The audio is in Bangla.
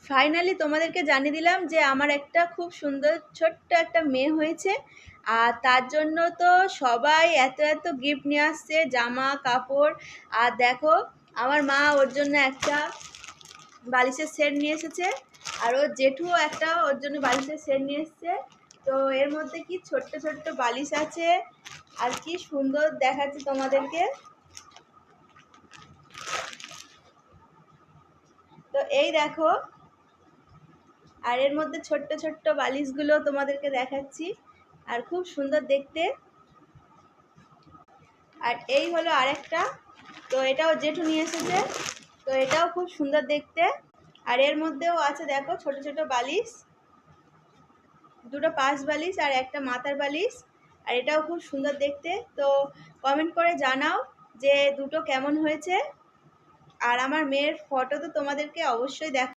ফাইনালি তোমাদেরকে জানিয়ে দিলাম যে আমার একটা খুব সুন্দর ছোট্ট একটা মেয়ে হয়েছে। আর তার জন্য তো সবাই এত এত গিফট নিয়ে আসছে, জামা কাপড়। আর দেখো, আমার মা ওর জন্য একটা বালিশের সেট নিয়ে এসেছে, আর ওর জেঠুও একটা ওর জন্য বালিশের সেট নিয়ে এসেছে। তো এর মধ্যে কি ছোট্ট ছোট্ট বালিশ আছে, আর কি সুন্দর দেখাচ্ছে তোমাদেরকে। তো এই দেখো, আর এর মধ্যে ছোট্ট ছোট্ট বালিশগুলো তোমাদেরকে দেখাচ্ছি, আর খুব সুন্দর দেখতে। আর এই হলো আরেকটা, তো এটাও জেঠু নিয়ে এসেছে, তো এটাও খুব সুন্দর দেখতে। আর এর মধ্যেও আছে দেখো ছোট ছোট বালিশ, দুটো পাশ বালিশ আর একটা মাথার বালিশ। আর এটাও খুব সুন্দর দেখতে। তো কমেন্ট করে জানাও যে দুটো কেমন হয়েছে। আর আমার মেয়ের ফটো তো তোমাদেরকে অবশ্যই দেখ